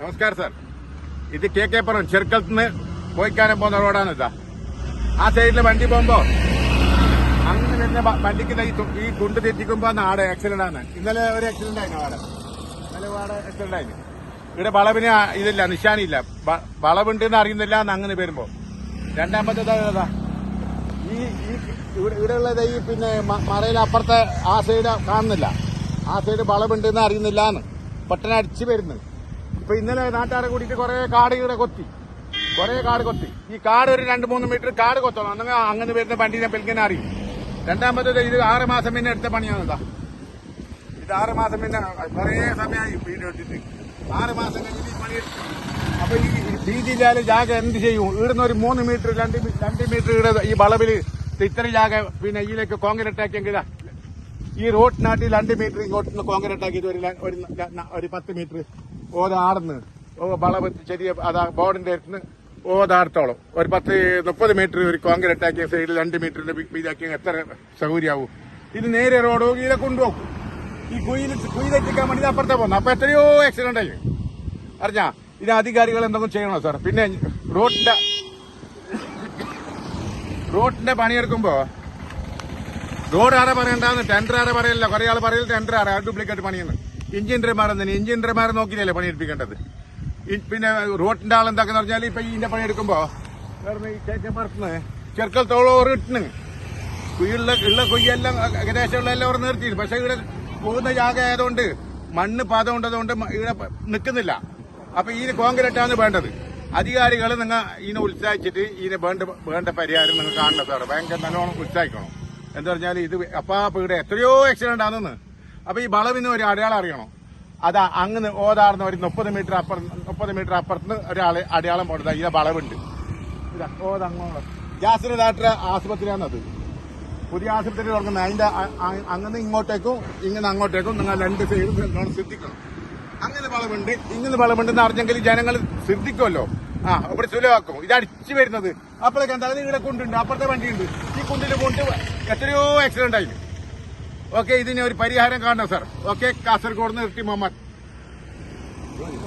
നമസ്കാരം സാർ. ഇത് കെ പുറം ചെറുക്കത്തുനിന്ന് പോയിക്കാനം പോകുന്ന റോഡാണ് ഇതാ. ആ സൈഡിൽ വണ്ടി പോകുമ്പോ അങ്ങനെ തന്നെ വണ്ടിക്ക് ഈ കുണ്ട് തെറ്റിക്കുമ്പോ ആടെ ആക്സിഡന്റ് ആണ്. ഇന്നലെ ഒരു ആക്സിഡന്റ് ആയിരുന്നു ഇന്നലെ ആക്സിഡന്റ് ആയിരുന്നു. ഇവിടെ വളവിന് ഇതില്ല, നിശാനില്ല. വളവുണ്ടെന്ന് അറിയുന്നില്ല എന്ന് അങ്ങനെ വരുമ്പോ. രണ്ടാമത്തേതാ ഈ ഇവിടെ ഉള്ളത് ഈ പിന്നെ മറയിൽ അപ്പുറത്തെ ആ സൈഡ് കാണുന്നില്ല. ആ സൈഡ് വളവുണ്ടെന്ന് അറിയുന്നില്ല എന്ന് പെട്ടെന്ന് അടിച്ചു വരുന്നത്. ഇപ്പൊ ഇന്നലെ നാട്ടുകാരെ കൂടിയിട്ട് കുറെ കാട് ഇവിടെ കൊത്തി. ഈ കാട് ഒരു 2-3 മീറ്റർ കാട് കൊത്തണം. അങ്ങനെ അങ്ങനെ വരുന്ന വണ്ടിനെ പെൽക്കനെ അറിയും. രണ്ടാമത്തേത് ഇത് 6 മാസം പിന്നെ എടുത്ത പണിയാണ് ഇതാ. ഇത് 6 മാസം പിന്നെ കുറെ സമയമായി വീട് എടുത്തിട്ട് 6 മാസം കഴിഞ്ഞിട്ട് ഈ പണി. അപ്പൊ ഈ വീതിയിലാല് ജാഗ എന്ത് ചെയ്യും? ഇവിടുന്ന് ഒരു 3 മീറ്റർ 2 മീറ്റർ ഇവിടെ ഈ വളവില് ഇത്ര ജാഗ പിന്നെ ഇതിലേക്ക് കോൺക്രീറ്റ് ആക്കിയെങ്കിൽ ഈ റോഡിനാട്ടി 2 മീറ്റർ ഇങ്ങോട്ട് കോൺക്രീറ്റ് ആക്കിയിട്ട് ഒരു 10 മീറ്റർ ഓതാടുന്ന് വളവ് ചെറിയ അതാ ബോർഡിന്റെ അടുത്ത് ഓതാടത്തോളം ഒരു 10-30 മീറ്റർ ഒരു കോൺക്രീറ്റ് ആക്കിയ സൈഡിൽ 2 മീറ്ററിന്റെ ഇതാക്കിയ എത്ര സൗകര്യമാവും? ഇത് നേരെ റോഡ് ഇതിലെ കൊണ്ടുപോകും. ഈ കുയിലെത്തിക്കാൻ വേണ്ടി അപ്പുറത്തെ പോകുന്നു. അപ്പൊ എത്രയോ ആക്സിഡന്റ് ആയി അറിഞ്ഞാ. ഇത് അധികാരികൾ എന്തെങ്കിലും ചെയ്യണോ സാർ? പിന്നെ റോഡിന്റെ പണിയെടുക്കുമ്പോ റോഡ് ആരെ പറയണ്ടെന്ന് ടെൻഡർ ആരെ പറയില്ല. കുറെ ആൾ പറയില്ല ടെൻഡർ ആരെ ഡ്യൂപ്ലിക്കേറ്റ് പണിയെന്ന്. എഞ്ചിനീയർമാരെ നോക്കിയില്ലേ പണിയെടുപ്പിക്കേണ്ടത്? പിന്നെ റോഡിന്റെ ആളെന്താക്കെന്ന് പറഞ്ഞാൽ ഇപ്പൊ ഇതിന്റെ പണിയെടുക്കുമ്പോ പറത്തുന്നത് ചെറുക്കൽ തോളോറിട്ടിന് ഉള്ള കൊയ്യെല്ലാം ഏകദേശമുള്ള എല്ലാം നിർത്തിയിരുന്നു. പക്ഷെ ഇവിടെ പോകുന്ന ജാഗ ആയതുകൊണ്ട് മണ്ണ് പാതം ഉണ്ടതുകൊണ്ട് ഇവിടെ നിൽക്കുന്നില്ല. അപ്പൊ ഇതിന് കോൺക്രീറ്റാണ് വേണ്ടത്. അധികാരികൾ നിങ്ങൾ ഇതിനെ ഉത്സാഹിച്ചിട്ട് ഇതിനെ വേണ്ട പരിഹാരം നിങ്ങൾ കാണണം സാർ. ഭയങ്കര നല്ലോണം ഉത്സാഹിക്കണം. എന്താ പറഞ്ഞാൽ ഇത് അപ്പൊ ഇവിടെ എത്രയോ ആക്സിഡന്റ് ആണെന്ന്. അപ്പൊ ഈ വളവിന് ഒരു അടയാളം അറിയണം. അതാ അങ്ങനെ ഓതാർന്ന ഒരു 30 മീറ്റർ അപ്പുറത്ത് ഒരാള് അടയാളം പോടുന്നത്. ഇതിലെ വളവുണ്ട്. ഇതാ ഓതങ്ങോളം ജാസിന് ഡാക്ടർ ആശുപത്രിയാണത്. പുതിയ ആശുപത്രി തുടങ്ങുന്നത്. അതിന്റെ അങ്ങനെ ഇങ്ങോട്ടേക്കും ഇങ്ങനെ അങ്ങോട്ടേക്കും നിങ്ങൾ 2 സൈഡും ശ്രദ്ധിക്കണം. അങ്ങനെ വളവുണ്ട് ഇങ്ങനെ വളവുണ്ടെന്ന് അറിഞ്ഞെങ്കിൽ ജനങ്ങൾ ശ്രദ്ധിക്കുമല്ലോ. ഇവിടെ സുലഭമാക്കും. ഇത് അടിച്ചു വരുന്നത് അപ്പോഴേക്ക് എന്താ ഇവിടെ കുണ്ടുണ്ട്, അപ്പുറത്തെ വണ്ടിയുണ്ട്. ഈ കുണ്ടിന്റെ കൊണ്ട് എത്രയോ ആക്സിഡന്റ് ആയി. ഓക്കെ, ഇതിന് ഒരു പരിഹാരം കാണണം സാർ. ഓക്കെ, കാസർഗോഡ് നിന്ന് ഇർട്ടി മുഹമ്മദ്.